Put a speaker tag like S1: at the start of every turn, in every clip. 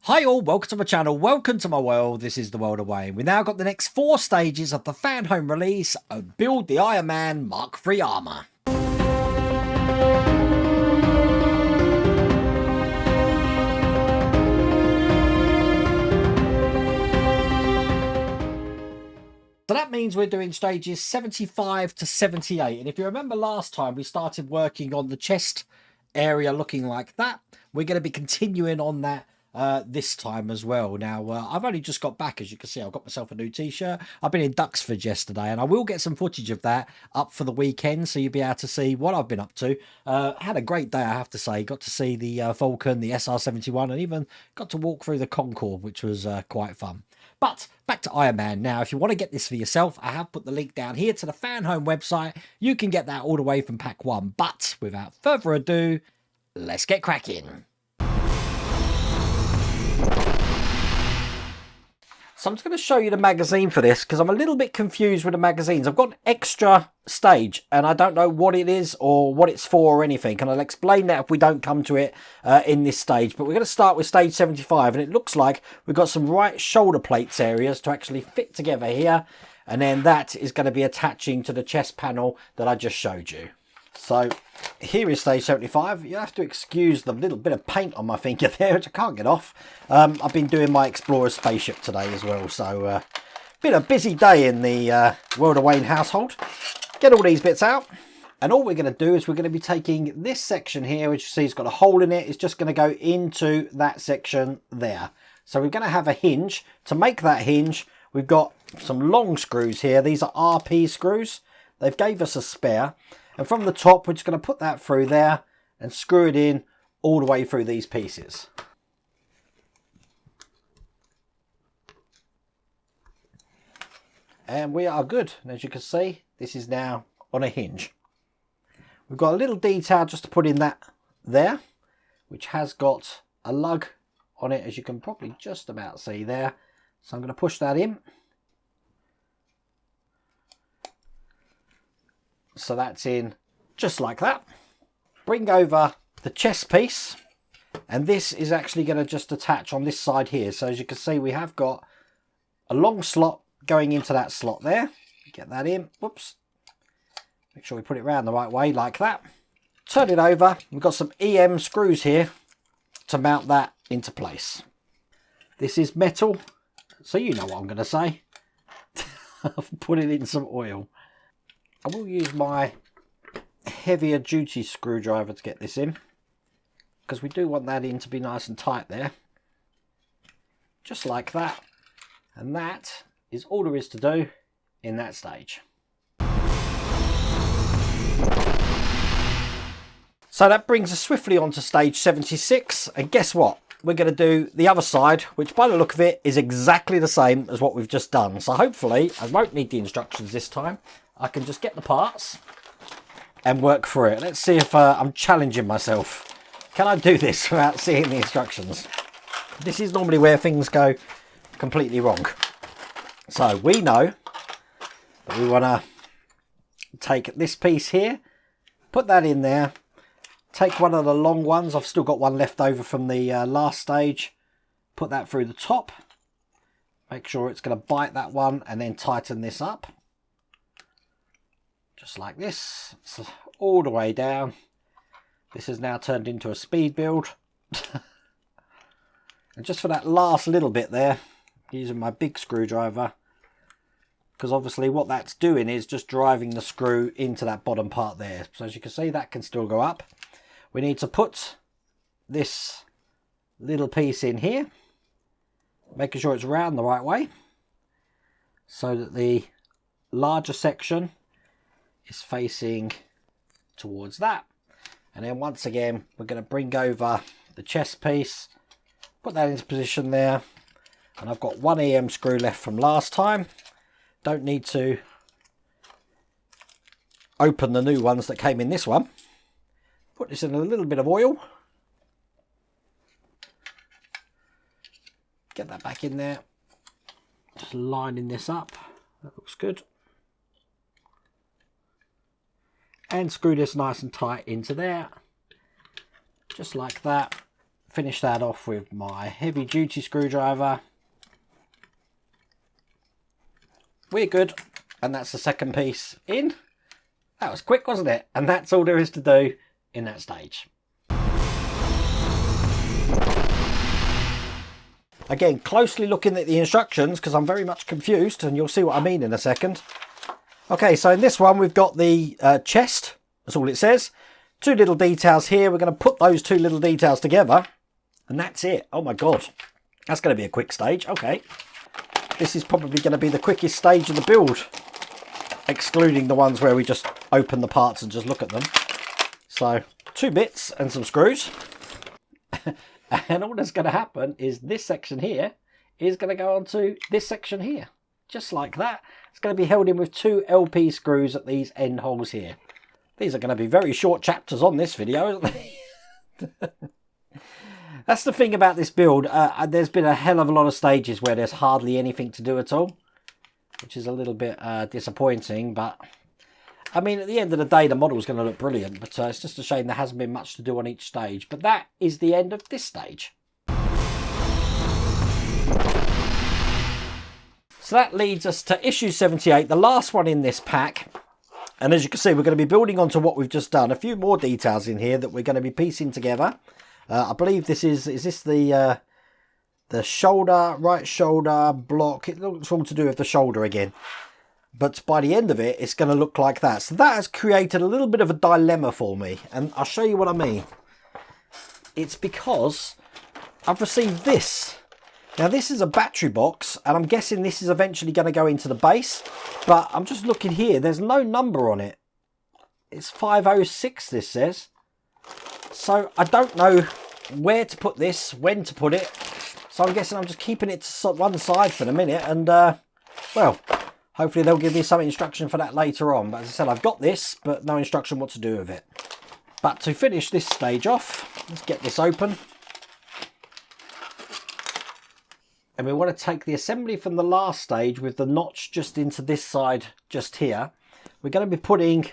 S1: Hi all, welcome to my channel, welcome to my world. This is the world of Wayne. We've now got the next 4 stages of the Fanhome release of Build the Iron Man Mark III Armour. So that means we're doing stages 75 to 78. And if you remember last time, we started working on the chest area looking like that. We're going to be continuing on that this time as well. Now, I've only just got back, as you can see. I've got myself a new t-shirt. I've been in Duxford yesterday, and I will get some footage of that up for the weekend, so you'll be able to see what I've been up to. Had a great day, I have to say. Got to see the Vulcan, the SR-71, and even got to walk through the Concorde, which was quite fun. But back to Iron Man. Now, if you want to get this for yourself, I have put the link down here to the Fanhome website. You can get that all the way from pack 1. But without further ado, let's get cracking. So I'm just going to show you the magazine for this because I'm a little bit confused with the magazines. I've got an extra stage and I don't know what it is or what it's for or anything. And I'll explain that if we don't come to it in this stage. But we're going to start with stage 75, and it looks like we've got some right shoulder plates areas to actually fit together here. And then that is going to be attaching to the chest panel that I just showed you. So here is stage 75. You have to excuse the little bit of paint on my finger there, which I can't get off. I've been doing my Explorer spaceship today as well, so been a busy day in the World of Wayne household. Get all these bits out, and all we're going to do is we're going to be taking this section here, which you see has got a hole in it. It's just going to go into that section there. So we're going to have a hinge. To make that hinge, we've got some long screws here. These are RP screws. They've gave us a spare. And from the top, we're just going to put that through there and screw it in all the way through these pieces. And we are good. And as you can see, this is now on a hinge. We've got a little detail just to put in that there, which has got a lug on it, as you can probably just about see there. So I'm going to push that in. So that's in just like that. Bring over the chest piece, and this is actually going to just attach on this side here. So as you can see, we have got a long slot going into that slot there. Get that in. Whoops. Make sure we put it around the right way like that. Turn it over. We've got some EM screws here to mount that into place. This is metal, so you know what I'm going to say. I've put it in some oil. I will use my heavier duty screwdriver to get this in, because we do want that in to be nice and tight there. Just like that. And that is all there is to do in that stage. So that brings us swiftly on to stage 76. And guess what? We're going to do the other side, which by the look of it is exactly the same as what we've just done. So hopefully I won't need the instructions this time. I can just get the parts and work through it. Let's see if I'm challenging myself. Can I do this without seeing the instructions? This is normally where things go completely wrong. So we know that we want to take this piece here, put that in there, take one of the long ones. I've still got one left over from the last stage. Put that through the top. Make sure it's going to bite that one, and then tighten this up. Just like this, so all the way down. This has now turned into a speed build. And just for that last little bit there, using my big screwdriver, because obviously what that's doing is just driving the screw into that bottom part there. So as you can see, that can still go up. We need to put this little piece in here, making sure it's round the right way, so that the larger section is facing towards that. And then once again, we're going to bring over the chest piece, put that into position there. And I've got one EM screw left from last time. Don't need to open the new ones that came in this one. Put this in a little bit of oil. Get that back in there. Just lining this up. That looks good. And screw this nice and tight into there. Just like that. finish that off with my heavy duty screwdriver. We're good. And that's the second piece in. That was quick, wasn't it? And that's all there is to do in that stage. Again, closely looking at the instructions because I'm very much confused, and you'll see what I mean in a second. Okay, so in this one we've got the chest. That's all it says. 2 little details here. We're going to put those 2 little details together, and that's it. Oh my god, that's going to be a quick stage. Okay, this is probably going to be the quickest stage of the build, excluding the ones where we just open the parts and just look at them. So 2 bits and some screws. And all that's going to happen is this section here is going to go onto this section here. Just like that. It's going to be held in with 2 LP screws at these end holes here. These are going to be very short chapters on this video, isn't they? That's the thing about this build. There's been a hell of a lot of stages where there's hardly anything to do at all, which is a little bit disappointing, but I mean, at the end of the day, the model's going to look brilliant, but it's just a shame there hasn't been much to do on each stage. But that is the end of this stage. So that leads us to issue 78, the last one in this pack. And as you can see, we're going to be building onto what we've just done. A few more details in here that we're going to be piecing together. I believe this is this the shoulder, right shoulder block? It looks all to do with the shoulder again. But by the end of it, it's going to look like that. So that has created a little bit of a dilemma for me. And I'll show you what I mean. It's because I've received this. Now this is a battery box, and I'm guessing this is eventually going to go into the base. But I'm just looking here. There's no number on it. It's 506, this says. So I don't know where to put this, when to put it. So I'm guessing I'm just keeping it to one side for the minute. And, well, hopefully they'll give me some instruction for that later on. But as I said, I've got this, but no instruction what to do with it. But to finish this stage off, let's get this open. And we want to take the assembly from the last stage with the notch just into this side just here. We're going to be putting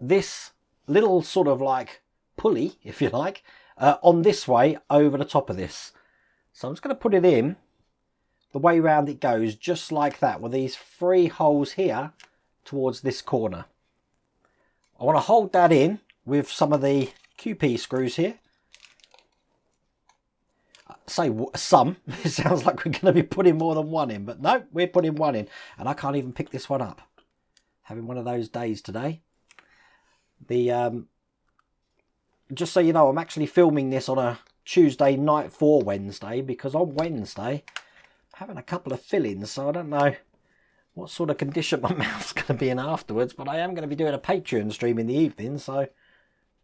S1: this little sort of like pulley, if you like, on this way over the top of this. So I'm just going to put it in the way round it goes, just like that, with these 3 holes here towards this corner. I want to hold that in with some of the QP screws here. Say some, it sounds like we're going to be putting more than one in, but no, we're putting one in, and I can't even pick this one up. Having one of those days today. Just so you know, I'm actually filming this on a Tuesday night for Wednesday, because on Wednesday I'm having a couple of fill-ins, so I don't know what sort of condition my mouth's going to be in afterwards, but I am going to be doing a Patreon stream in the evening, so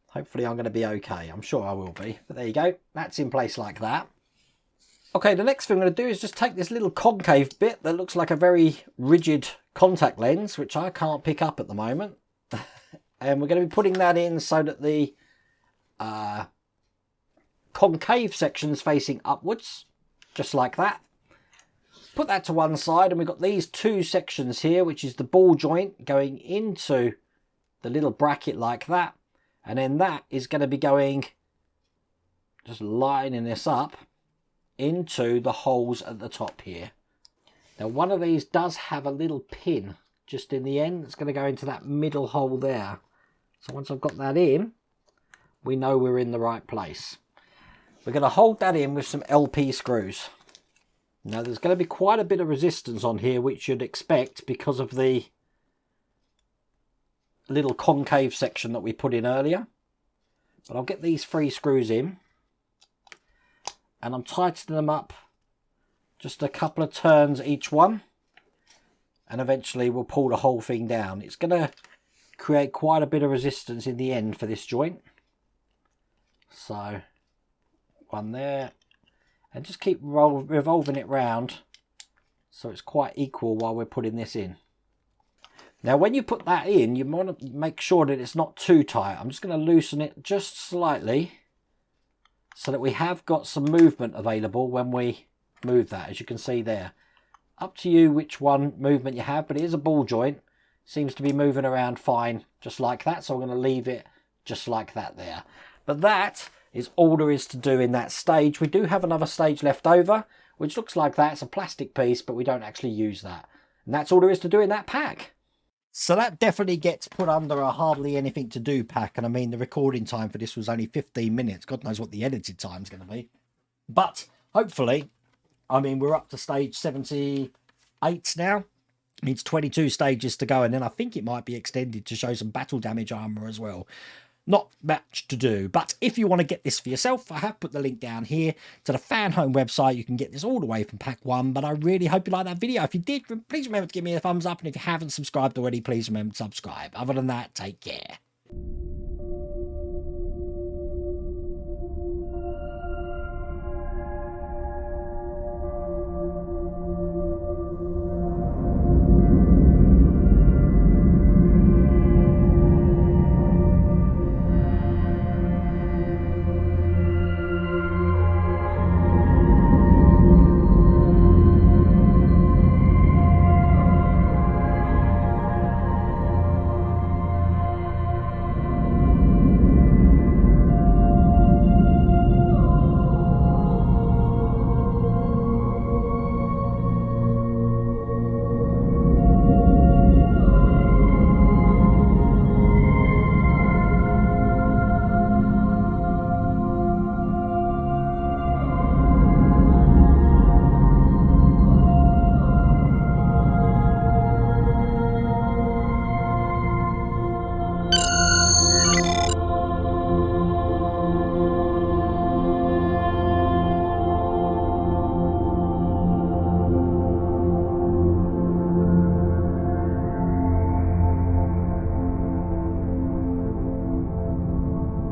S1: hopefully I'm going to be okay. I'm sure I will be. But there you go. That's in place like that. Okay, the next thing I'm going to do is just take this little concave bit that looks like a very rigid contact lens, which I can't pick up at the moment. And we're going to be putting that in so that the concave section's facing upwards, just like that. Put that to one side, and we've got these 2 sections here, which is the ball joint going into the little bracket like that. And then that is going to be going, just lining this up into the holes at the top here. Now one of these does have a little pin just in the end. It's going to go into that middle hole there. So once I've got that in, we know we're in the right place. We're going to hold that in with some LP screws. Now there's going to be quite a bit of resistance on here, which you'd expect because of the little concave section that we put in earlier. But I'll get these 3 screws in, and I'm tightening them up just a couple of turns each one, and eventually we'll pull the whole thing down. It's going to create quite a bit of resistance in the end for this joint. So one there, and just keep revolving it round so it's quite equal while we're putting this in. Now when you put that in, you want to make sure that it's not too tight. I'm just going to loosen it just slightly so that we have got some movement available when we move that, as you can see there. Up to you which one movement you have, but it is a ball joint. Seems to be moving around fine, just like that. So I'm going to leave it just like that there. But that is all there is to do in that stage. We do have another stage left over, which looks like that. It's a plastic piece, but we don't actually use that. And that's all there is to do in that pack. So that definitely gets put under a hardly anything to do pack. And I mean, the recording time for this was only 15 minutes. God knows what the edited time is going to be. But hopefully, I mean, we're up to stage 78 now. It needs 22 stages to go. And then I think it might be extended to show some battle damage armor as well. Not much to do, but if you want to get this for yourself, I have put the link down here to the Fanhome website. You can get this all the way from pack 1, but I really hope you like that video. If you did, please remember to give me a thumbs up, and if you haven't subscribed already, please remember to subscribe. Other than that, take care.